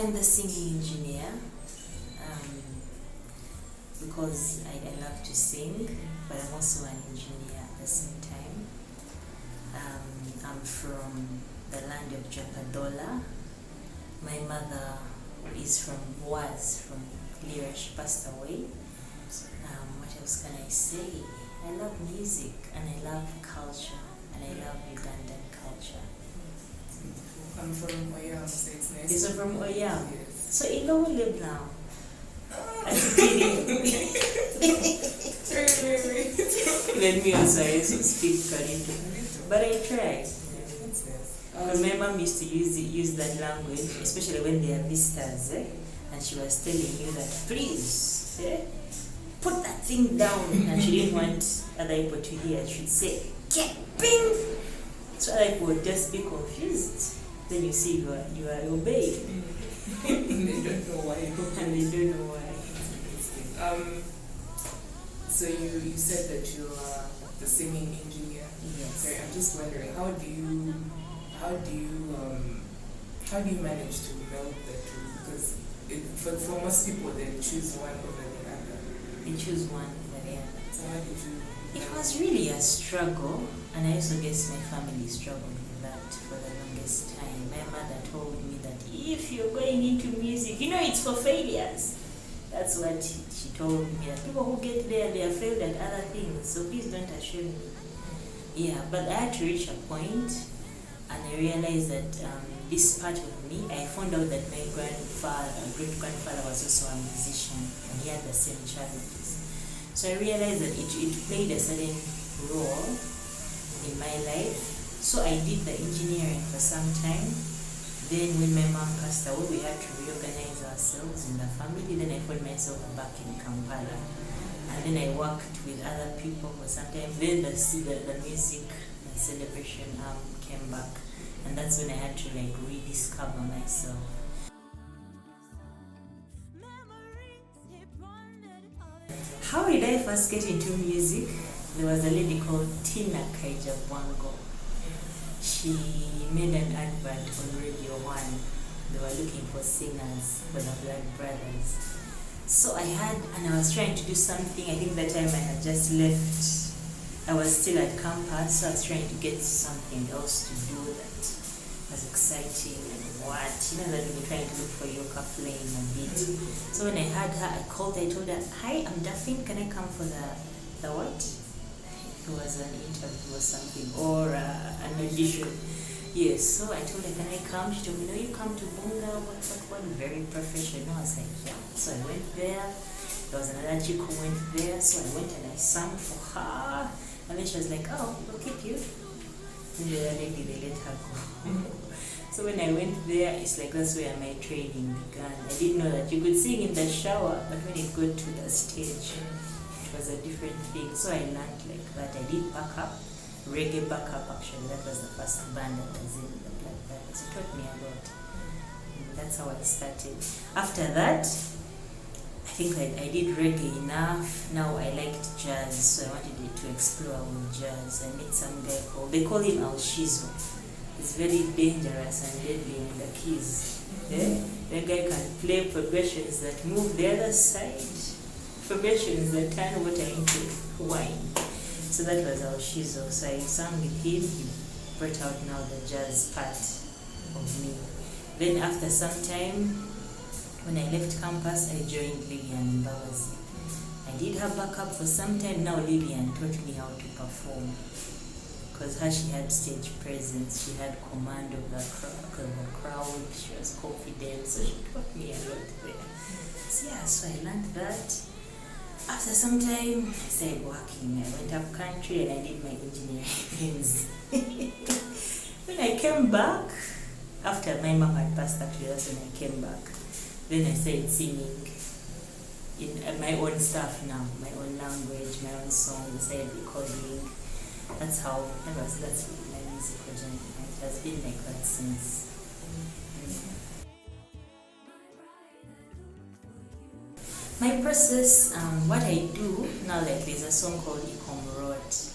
I'm the singing engineer because I love to sing, but I'm also an engineer at the same time. I'm from the land of Japadola. My mother is was from Lira. She passed away. What else can I say? I love music and I love culture and I love Ugandan culture. I'm from Oyam, so it's nice. You're from Oyam? Yes. So in where we live now? Wait. Let me also speak Kalinto. But I try. Because my mom used to use that language, especially when they are visitors, and she was telling you that, please, put that thing down. And she didn't want other people to hear. She would say, get ping! So other people would just be confused. Then you see you are obeying. And they don't know why. So you said that you are the singing engineer. Yes. Sorry, I'm just wondering, how do you manage to meld the two? Because for most people, they choose one over the other. They choose one over the other. So how did you? It was really a struggle, and I also guess my family struggled with that for the longest time. My mother told me that if you're going into music, it's for failures. That's what she told me. That people who get there, they are failed at other things, so please don't assume me. Yeah, but I had to reach a point, and I realized that this part of me, I found out that my great-grandfather was also a musician, and he had the same challenges. So I realized that it played a certain role in my life. So I did the engineering for some time. Then when my mom passed away, we had to reorganize ourselves in the family. Then I found myself back in Kampala. And then I worked with other people for some time. Then the music, the celebration came back. And that's when I had to rediscover myself. How did I first get into music? There was a lady called Tina Kaijabwango. She made an advert on Radio 1. They were looking for singers for the Blood Brothers. So I was trying to do something. I think that time I had just left. I was still at campus, so I was trying to get something else to do that was exciting and what. That when you're trying to look for your flame a bit. So when I had her, I called her, I told her, hi, I'm Daphne, can I come for the what? It was an interview or something, or an audition. Yes, so I told her, can I come? She told me, no, you come to Bunga, what, very professional. I was like, yeah. So I went there. There was another chick who went there, so I went and I sang for her. And then she was like, oh, we'll keep you. And the other lady, they let her go. So when I went there, it's like that's where my training began. I didn't know that you could sing in the shower, but when it got to the stage, it was a different thing. So I learned like that. I did backup, reggae backup actually. That was the first band that was in the Black Brothers. It taught me a lot. And that's how I started. After that, I think I did reggae enough. Now I liked jazz, so I wanted to explore with jazz. I met some guy they call him Achiro. He's very dangerous and deadly on the keys. Yeah? That guy can play progressions that move the other side, progressions that turn water into wine. So that was Achiro. So I sang with him. He brought out now the jazz part of me. Then after some time, when I left campus, I joined Lillian in Bawazi. I did her backup for some time. Now Lillian taught me how to perform. Because she had stage presence, she had command of the crowd, she was confident, so she taught me a lot there. So yeah, so I learned that. After some time, I started working. I went up country and I did my engineering things. When I came back, after my mom had passed, actually, that's when I came back. Then I started singing in my own stuff now, my own language, my own songs, I started recording. That's really my musical journey. It has been like that since. My process, what I do now, like there's a song called Ikomrot.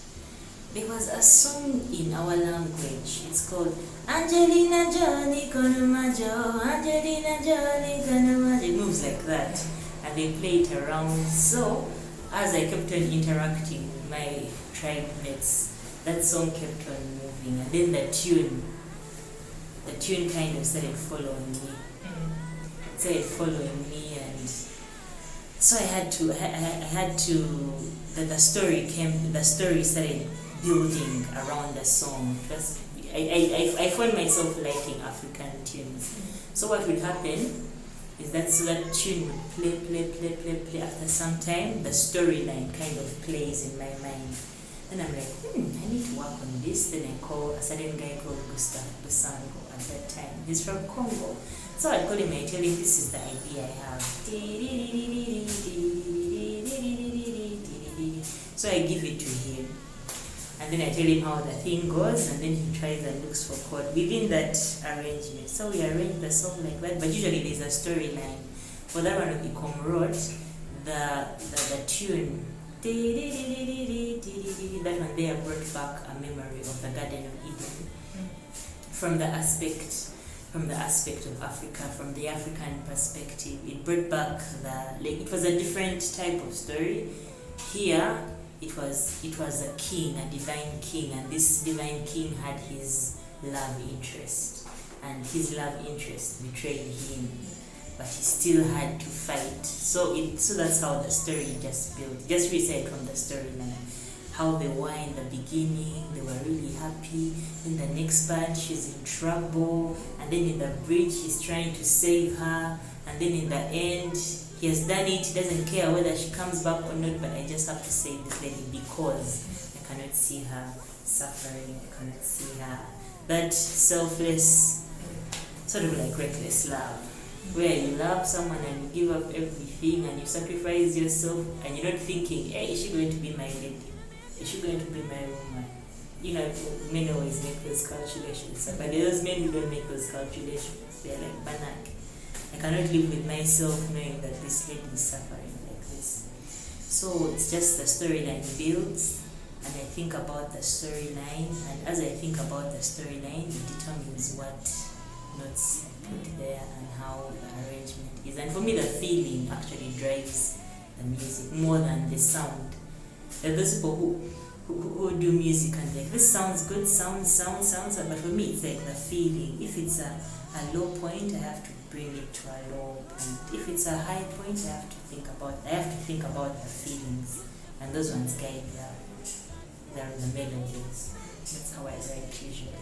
There was a song in our language, It's called Angelina Jolie Konumajo, Angelina Jolie Konumajo. It moves like that, and they play it around. So as I kept on interacting with my tribe mates, that song kept on moving, and then the tune kind of started following me. And so I had to. The story started building around the song. I found myself liking African tunes. So what would happen is that tune would play. After some time, the storyline kind of plays in my mind. And I'm like, I need to work on this. Then I call a certain guy called Gustav Busango at that time. He's from Congo. So I'd call him and tell him, this is the idea I have. So I give it to him. And then I tell him how the thing goes, and then he tries and looks for chord within that arrangement. So we arrange the song like that, but usually there's a storyline. For that one, Ikom wrote the tune. That one there brought back a memory of the Garden of Eden from the aspect of Africa, from the African perspective. It brought back it was a different type of story. Here it was a king, a divine king, and this divine king had his love interest, and his love interest betrayed him, but he still had to fight. So that's how the story just built. Just reset from the storyline. How they were in the beginning, they were really happy. In the next part, she's in trouble, and then in the bridge, he's trying to save her, and then in the end, he has done it. He doesn't care whether she comes back or not, but I just have to save this lady because I cannot see her suffering. I cannot see her. That selfless, sort of like reckless love, where you love someone and you give up everything and you sacrifice yourself, and you're not thinking, hey, is she going to be my lady? Is she going to be my woman? You know, men always make those calculations, but those men who don't make those calculations, they're like, Banak, I cannot live with myself knowing that this lady is suffering like this. So it's just the storyline builds, and I think about the storyline, and as I think about the storyline, it determines what notes I put there and how the arrangement is. And for me, the feeling actually drives the music more than the sound. There are those people who do music and like, this sounds good, sounds, but for me it's like the feeling. If it's a low point, I have to bring it to a low point. If it's a high point, I have to think about the feelings, and those ones guide the melodies. That's how I write usually.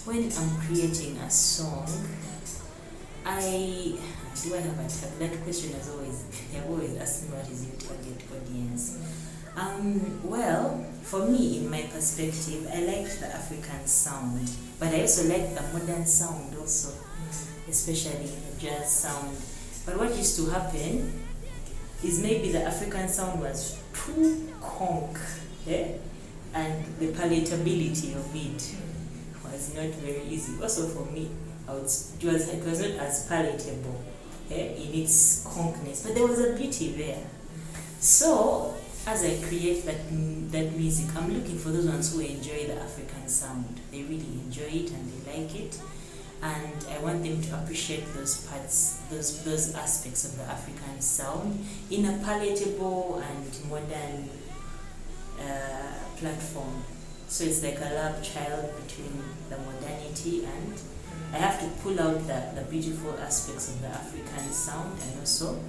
When I'm creating a song, do I have a target? That question has always, they have always asked me, what is your target audience? Well, for me, in my perspective, I like the African sound, but I also like the modern sound also, especially the jazz sound. But what used to happen is maybe the African sound was too conk, and the palatability of it was not very easy. Also for me, it was not as palatable in its conkness, but there was a beauty there. So as I create that music, I'm looking for those ones who enjoy the African sound. They really enjoy it and they like it, and I want them to appreciate those parts, those aspects of the African sound in a palatable and modern platform. So it's like a love child between the modernity, and I have to pull out the beautiful aspects of the African sound and also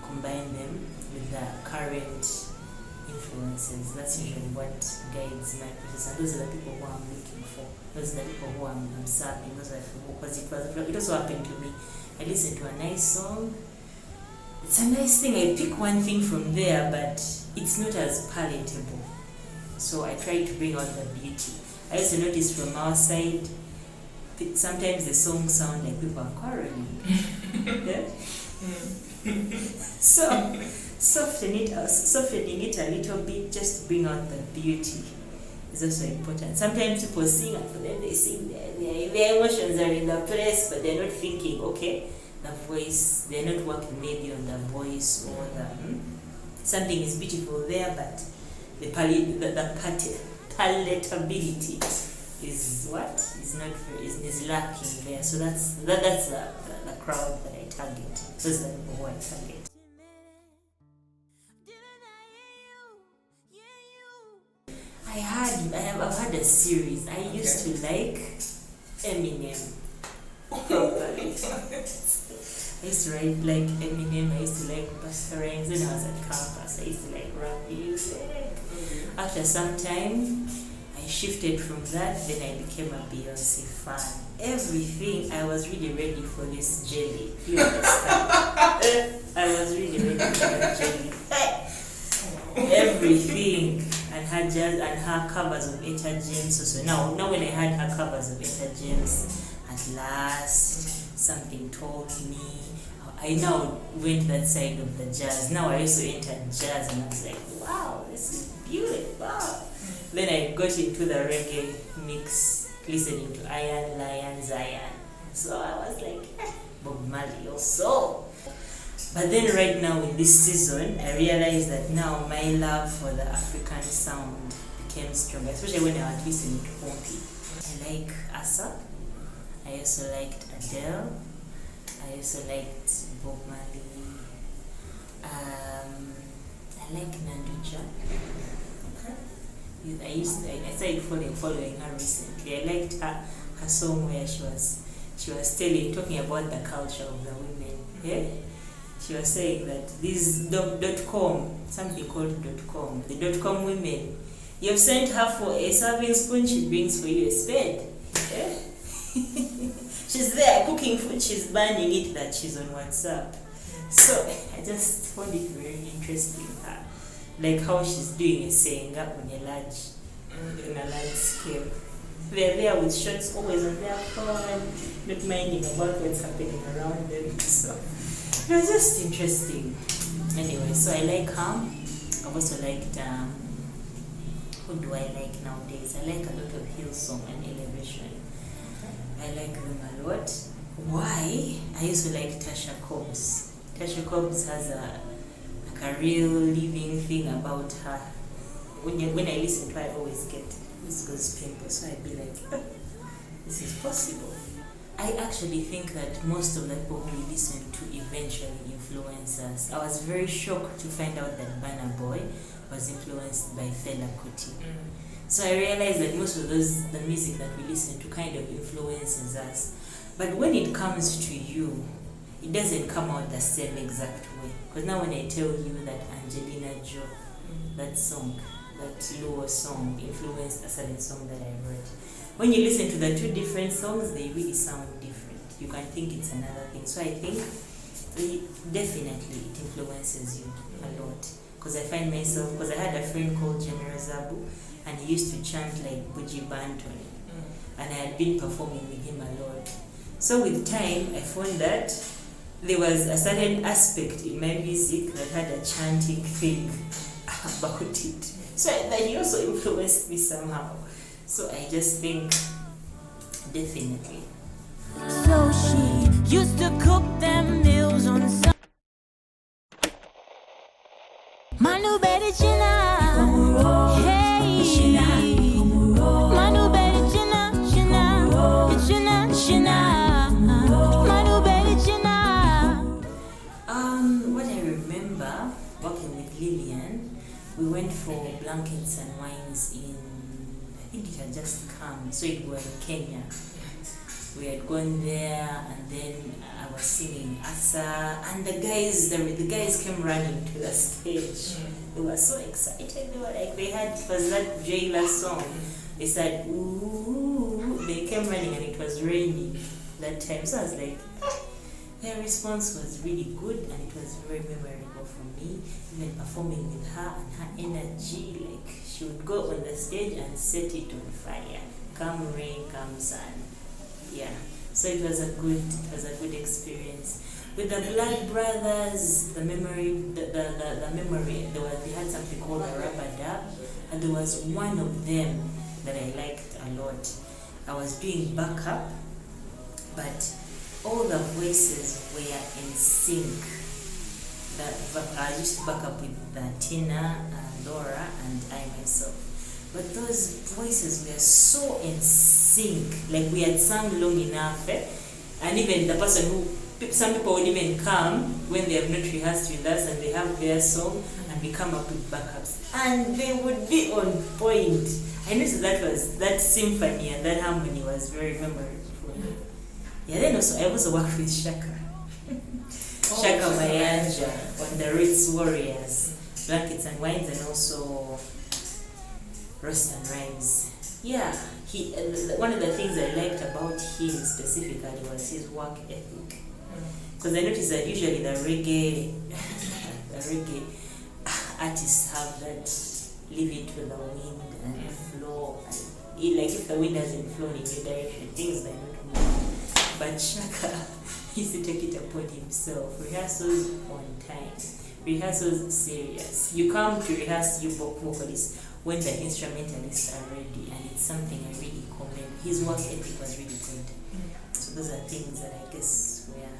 combine them with the current influences. That's usually what guides my process, and those are the people who I'm looking for. Those are the people who I'm serving. Those are because it also happened to me. I listen to a nice song. It's a nice thing. I pick one thing from there, but it's not as palatable. So I try to bring out the beauty. I also notice from our side, sometimes the songs sound like people are quarreling. So softening it a little bit just to bring out the beauty is also important. Sometimes people sing, and for them they sing, their emotions are in the place, but they're not thinking, okay, the voice, they're not working maybe on the voice or the something is beautiful there, but the palatability is lacking there. So that's the crowd that I target. Those are the people who I target. I've had a series. I used to like Eminem. Properly. I used to like Eminem. I used to like Busta Rhymes. When I was at campus, I used to like rap music. After some time, I shifted from that. Then I became a Beyonce fan. Everything, I was really ready for this jelly. You understand? I was really ready for that jelly. Everything. And her jazz and her covers of Etta James also. Now when I had her covers of Etta James, at last something told me. I now went that side of the jazz. Now I also entered jazz and I was like, wow, this is beautiful. Then I got into the reggae mix, listening to Iron Lion Zion. So I was like, Bob Marley also. But then right now in this season, I realized that now my love for the African sound became stronger, especially when I was listening to Pompi. I like Asa. I also liked Adele. I also liked Bob Marley. I like Nanduja. Okay. I started following her recently. I liked her song where she was talking about the culture of the women. Yeah? She was saying that this .com, something called .com, the .com women, you've sent her for a serving spoon, she brings for you a spade. Yeah? She's there cooking food, she's burning it that she's on WhatsApp. So I just found it very interesting, like how she's doing a saying up on a large scale. They're there with shots always on their phone, not minding about what's happening around them. So it was just interesting. Anyway, so I like her. I've also liked, who do I like nowadays? I like a lot of Hillsong and Elevation. I like them a lot. Why? I used to like Tasha Cobbs. Tasha Cobbs has a real living thing about her. When I listen to her, I always get those pimples. So I'd be like, this is possible. I actually think that most of the people who we listen to eventually influence us. I was very shocked to find out that Burna Boy was influenced by Fela Kuti. So I realized that most of the music that we listen to kind of influences us. But when it comes to you, it doesn't come out the same exact way. Because now when I tell you that Angelina Joe, that song, that Luo song influenced a certain song that I wrote. When you listen to the two different songs, they really sound different. You can think it's another thing. So I think it influences you a lot. Because I find myself, because I had a friend called General Zabu, and he used to chant like Buji Banton. And I had been performing with him a lot. So with time, I found that there was a certain aspect in my music that had a chanting thing about it. So that he also influenced me somehow. So I just think definitely. So she used to cook them meals on Sunday. Manu bedi china, hey, Manu bedi china, Manu bedi china. What I remember working with Lillian, we went for blankets and wines in, I think it had just come, so it was in Kenya. We had gone there, and then I was singing Asa, and the guys came running to the stage. They were so excited. They were like, it was that jailer song. They said, ooh, they came running, and it was raining that time. So I was like, their response was really good, and it was very memorable for me. Even performing with her and her energy, like she would go on the stage and set it on fire. Come rain, come sun. Yeah, so it was a good experience. With the Blood Brothers, the memory, they had something called a rubber dub, and there was one of them that I liked a lot. I was doing backup, but all the voices were in sync. I used to back up with Tina, Laura, and I myself. But those voices were so in sync. Like we had sung long enough, and even the person who, some people would even come when they have not rehearsed with us and they have their song and we come up with backups. And they would be on point. I noticed that symphony and that harmony was very memorable for me. Yeah, then also I also worked with Shaka. Shaka Mayanja on the Ritz Warriors, Blankets and Wines, and also Roast and Rhymes. Yeah, he one of the things I liked about him specifically was his work ethic. Because I noticed that usually the reggae artists have that leave it to the wind and flow. And like if the wind hasn't flown in your direction, things are not moving. But Shaka used to take it upon himself. Rehearsals on time. Rehearsals serious. You come to rehearse, you vocalists, when the instrumentalists are ready, and it's something I really commend. His work ethic was really good. So those are things that I guess were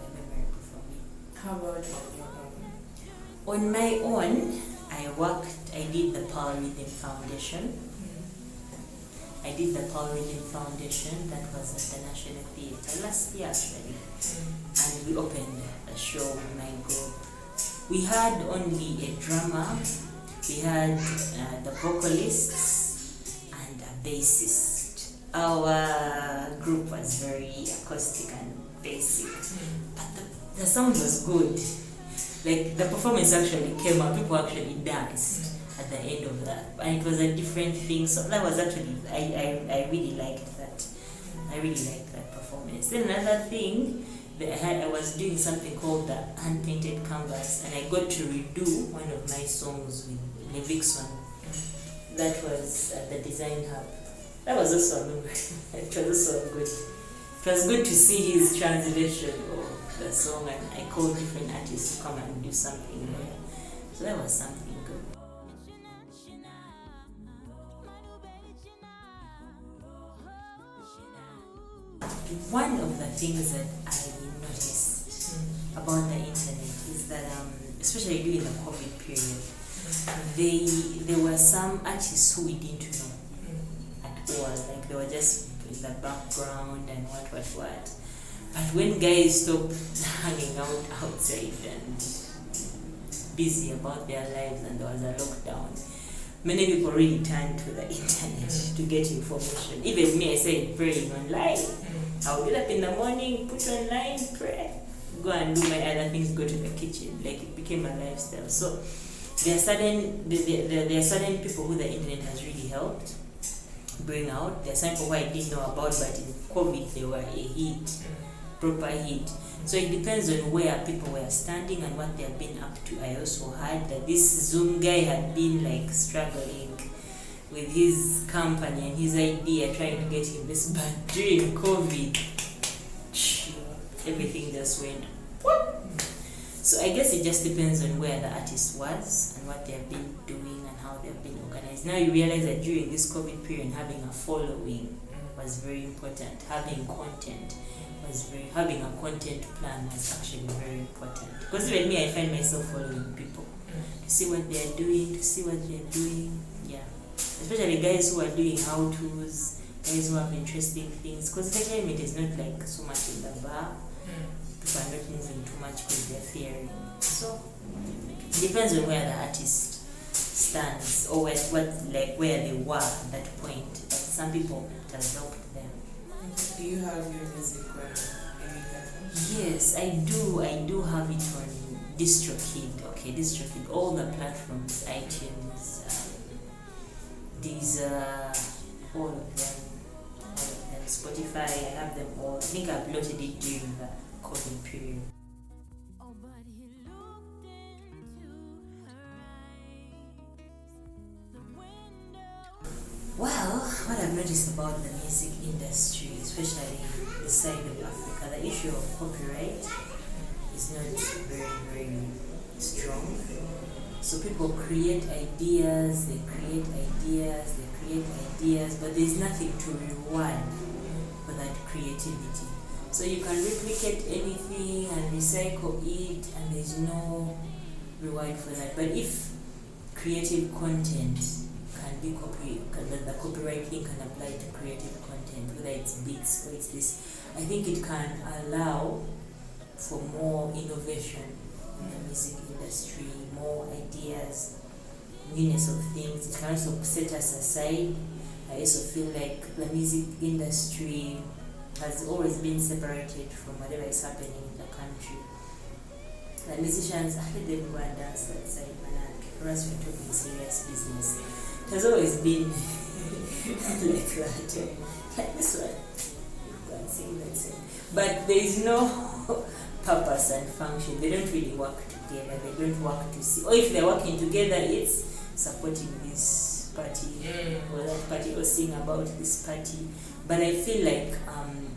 memorable for me. How about on your own? On my own, I did the Pearl Rhythm Foundation. I did the Pearl Rhythm Foundation, that was at the National Theatre last year actually. And we opened a show with my group. We had only a drummer, we had the vocalists and a bassist. Our group was very acoustic and basic, but the sound was good. Like the performance actually came out, people actually danced at the end of that, and it was a different thing. So that was actually, I really liked that. I really liked that performance. Then another thing, I was doing something called the Unpainted Canvas, and I got to redo one of my songs with Nevixon. That was at the Design Hub. That was also a memory. It was also good. It was good to see his translation of the song, and I called different artists to come and do something there. So that was something good. One of the things that I noticed about the internet is that, especially during the COVID period, there were some artists who we didn't know at all. Like they were just in the background and what. But when guys stopped hanging out outside and busy about their lives and there was a lockdown, many people really turned to the internet to get information. Even me, I started praying online. I would get up in the morning, put online, pray, go and do my other things, go to the kitchen. Like it became a lifestyle. So there are certain people who the internet has really helped bring out. There are some people who I didn't know about, but in COVID they were a hit, proper hit. So it depends on where people were standing and what they have been up to. I also heard that this Zoom guy had been like struggling with his company and his idea, trying to get him this, but during COVID, everything just went what? So I guess it just depends on where the artist was and what they have been doing and how they've been organized. Now you realize that during this COVID period, having a following was very important. Having a content plan was actually very important. Because even me, I find myself following people to see what they're doing, yeah. Especially guys who are doing how-tos, guys who have interesting things. Because the entertainment is not like so much in the bar. People are not moving too much because they're fearing. So it depends on where the artist stands or where they were at that point. But some people, it has helped them. Do you have your music on any platform? Yes, I do have it on DistroKid. Okay, DistroKid, all the platforms, iTunes, all of them, Spotify, I have them all. I think I uploaded it during the COVID period. Oh, but he looked into her eyes, the window. Well, what I've noticed about the music industry, especially this side of Africa, the issue of copyright is not very, very strong. So people create ideas, but there's nothing to reward for that creativity. So you can replicate anything and recycle it, and there's no reward for that. But if creative content can be the copyright thing can apply to creative content, whether it's beats or it's this, I think it can allow for more innovation in the music industry, more ideas, newness of things. It can also set us aside. I also feel like the music industry has always been separated from whatever is happening in the country. The musicians, let them go and dance that side, man. For us, we're talking serious business. It has always been like that. Like this one, you go and sing that song. But there is no purpose and function. They don't really work together. They don't work to see. Or if they're working together, it's supporting this party or that party, or sing about this party. But I feel like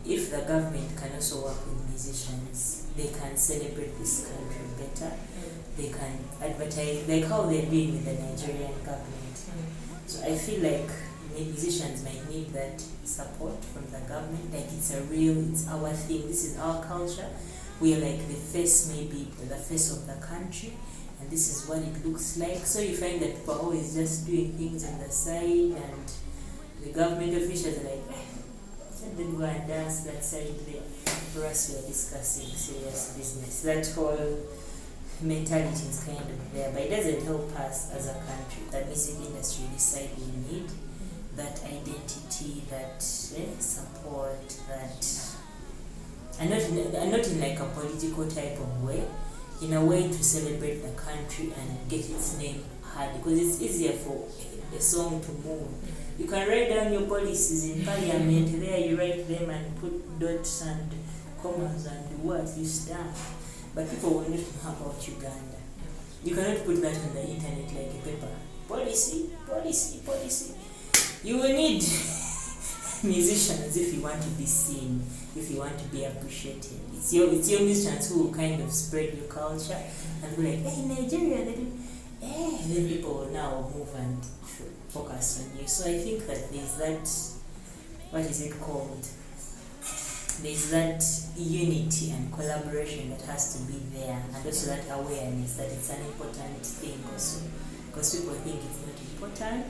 if the government can also work with musicians, they can celebrate this country better. They can advertise, like how they're doing with the Nigerian government. So I feel like musicians might need that support from the government. Like it's our thing. This is our culture. We are like the face, maybe the face of the country, and this is what it looks like. So you find that people are always just doing things on the side, and the government officials are like, let them go and dance that side there. For us, we are discussing serious business. That whole mentality is kind of there, but it doesn't help us as a country. The music industry decide we need that identity, that support, that, and not in like a political type of way, in a way to celebrate the country and get its name heard, because it's easier for a song to move. You can write down your policies in parliament, there you write them and put dots and commas and words, you stand. But people will not know about Uganda. You cannot put that on the internet like a paper. Policy. You will need musicians if you want to be seen, if you want to be appreciated. It's your musicians who will kind of spread your culture and be like, hey, Nigeria, then people will now move and focus on you. So I think that there's that, what is it called? There's that unity and collaboration that has to be there, and also that awareness that it's an important thing also. Because people think it's not important,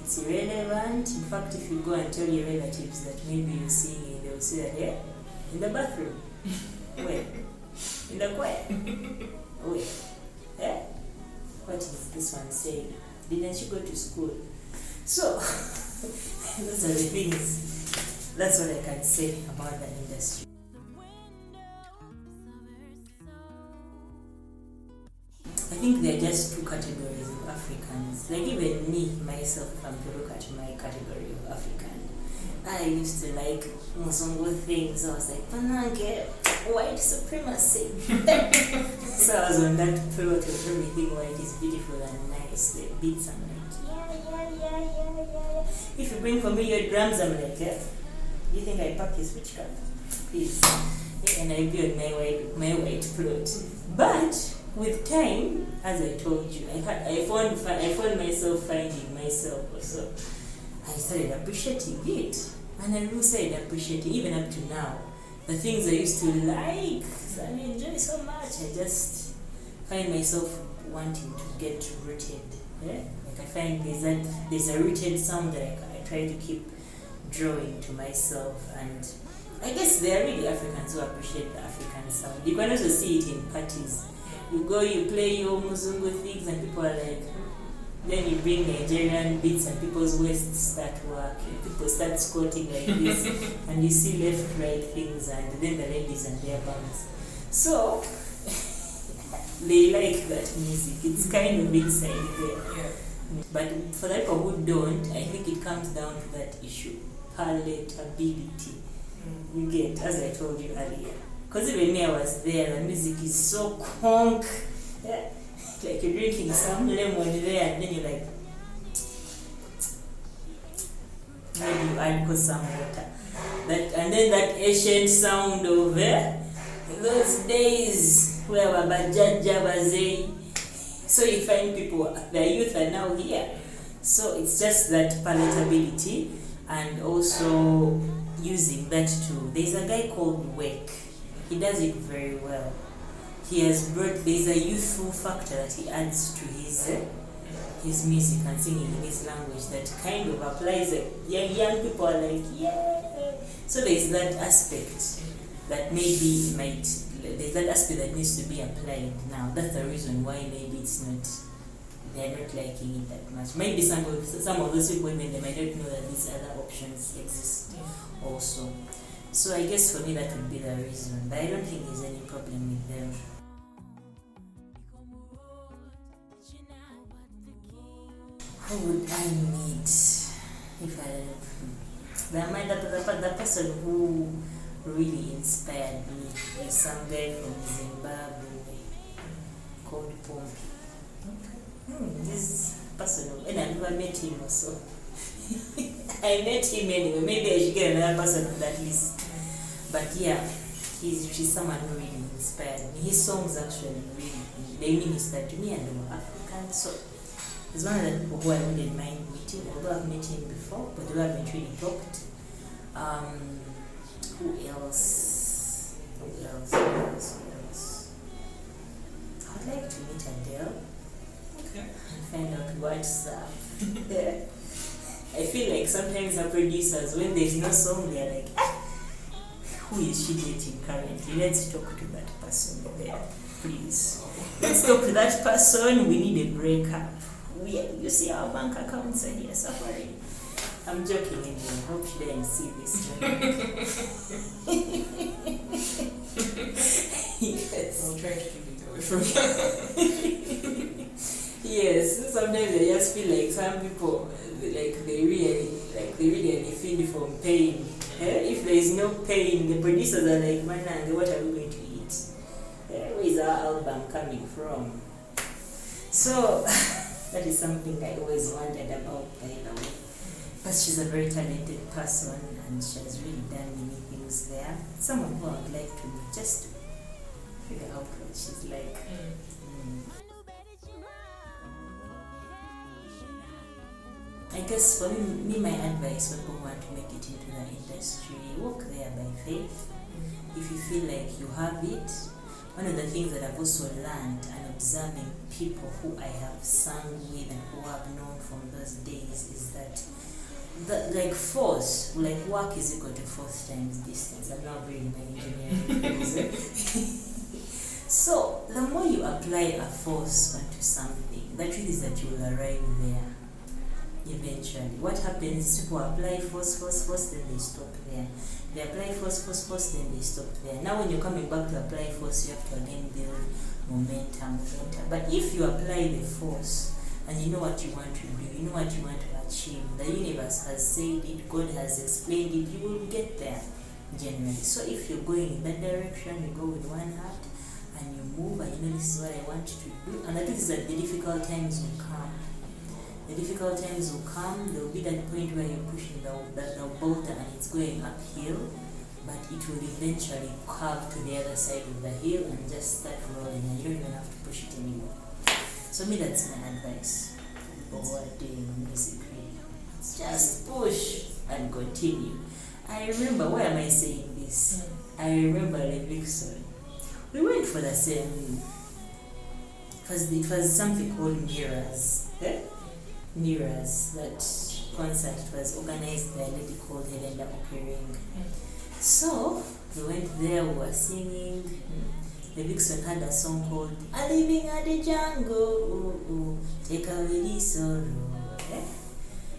it's irrelevant. In fact, if you go and tell your relatives that maybe you're singing, they will say that, yeah, in the bathroom. Where? In the choir. Where? Yeah? What is this one saying? Didn't you go to school? So, those are the things. That's what I can say about the industry. I think there are just two categories of Africans. Like even me, myself, if I'm to look at my category of African, I used to like Muzungu things. I was like, Panange, white supremacy. So I was on that plot of everything white is beautiful and nice. The beats, I'm like, yeah. If you bring for me your drums, I'm like, yeah. You think I practice witchcraft? Please. And I be on my white plot. But with time, as I told you, I found myself finding myself also. I started appreciating it. And I really started appreciating, even up to now, the things I used to like, I enjoy so much. I just find myself wanting to get rooted. Yeah? Like I find there's a rooted sound that I try to keep drawing to myself, and I guess there are really Africans who appreciate the African sound. You can also see it in parties. You go, you play your Muzungu things, and people are like, then you bring Nigerian beats and people's waists start working. People start squatting like this, and you see left, right things, and then the ladies and their bands. So, they like that music. It's kind of inside there. Yeah. But for the people who don't, I think it comes down to that issue. Palatability. You get, as I told you earlier. Because even me, I was there, the music is so conk. Yeah. Like you're drinking some lemon there, and then you're like, maybe you add some water. And then that ancient sound of those days where Babajaja was there. So you find people, the youth are now here. So it's just that palatability, and also using that too. There's a guy called Wake. He does it very well. There's a youthful factor that he adds to his music and singing in his language that kind of applies. Young people are like, yeah. So there's that aspect that maybe there's that aspect that needs to be applied now. That's the reason why maybe they're not liking it that much. Maybe some of those people, when they might not know that these other options exist also. So I guess for me that would be the reason. But I don't think there's any problem with them. Who would I meet if the person who really inspired me is some guy from Zimbabwe called Pompey. This person, and I never met him also. I met him anyway. Maybe I should get another person on that list. But yeah, she's someone who really inspired me. His songs actually really, they minister to me and I'm African. So he's one of the people who I wouldn't mind meeting, although I've met him before, but we haven't really talked. Who else? I'd like to meet Adele. Okay. And find out what's up. I feel like sometimes our producers, when there's no song, they're like, who is she dating currently? Let's talk to that person there, please. Let's talk to that person. We need a breakup. You see our bank accounts are here suffering. I'm joking anyway. I hope she didn't see this. Yes. I'll try to keep it away from you. Yes, sometimes I just feel like some people they really feel from pain. If there is no pain, the producers are like, man, what are we going to eat? Where is our album coming from? So that is something I always wondered about, by the way. But she's a very talented person and she has really done many things there. Someone who I would like to meet just to figure out what she's like. I guess for me, my advice for people who want to make it into the industry, walk there by faith. If you feel like you have it, one of the things that I've also learned and observing people who I have sung with and who I've known from those days is that force, like work is equal to force times distance. I'm not reading my engineering. So the more you apply a force onto something, the truth is that you will arrive there eventually. What happens is people apply force, then they stop there. They apply force, then they stop there. Now when you're coming back to apply force, you have to again build momentum. But if you apply the force and you know what you want to do, you know what you want to achieve, the universe has said it, God has explained it, you will get there generally. So if you're going in that direction, you go with one heart and you move and you know this is what I want to do. And the truth is that the difficult times will come. The difficult times will come. There will be that point where you're pushing the boulder and it's going uphill, but it will eventually curve to the other side of the hill and just start rolling and you don't even have to push it anymore. So me, that's my advice for people who are doing music really. Just push and continue. I remember, why am I saying this? I remember Levikson. We went for the same, it was something called Mirrors. Mirrors, that concert was organized by a lady called Helena Okering. So we went there, we were singing. The Vixen had a song called "A Living at the Jungle, Take Away the Sorrow."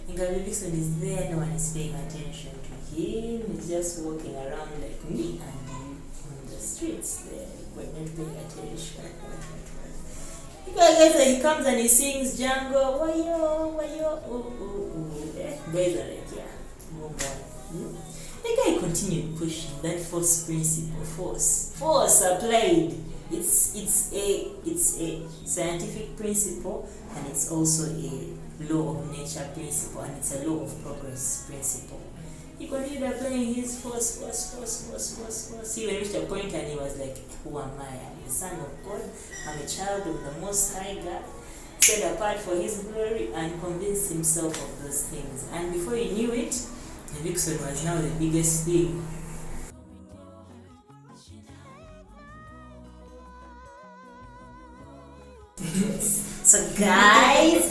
And the Vixen is there, no one is paying attention to him. He's just walking around like me and you on the streets there, but not paying attention. Because he comes and he sings Django, wayo, guys are like, yeah, move on. The guy continued pushing that force principle, force applied. It's a scientific principle and it's also a law of nature principle and it's a law of progress principle. He continued applying his force. He reached a point and he was like, who am I? I'm the son of God. I'm a child of the Most High God, set apart for His glory, and convinced himself of those things. And before he knew it, Vixen was now the biggest thing. So guys,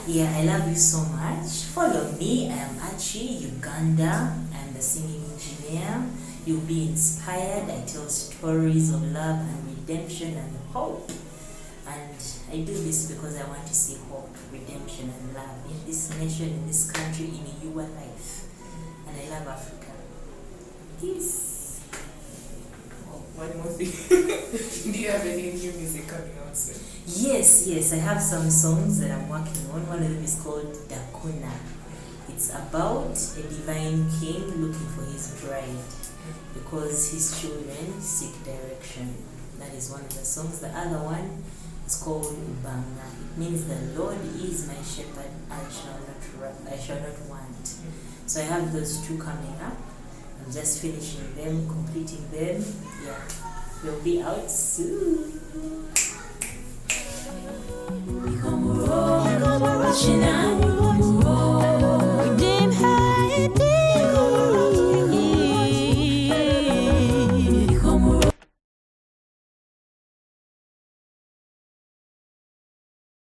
yeah, I love you so much. Follow me. I am Achiro, Uganda. I'm the singing engineer. You'll be inspired. I tell stories of love and redemption and hope. And I do this because I want to see hope, redemption and love in this nation, in this country, in your life. And I love Africa. Peace. Oh, one more thing. Do you have any new music coming out soon? Yes, I have some songs that I'm working on. One of them is called Dakuna. It's about a divine king looking for his bride because his children seek direction. That is one of the songs. The other one is called Ubanga. It means the Lord is my shepherd, I shall not want. So I have those two coming up. I'm just finishing them, completing them. Yeah, they'll be out soon. Come on,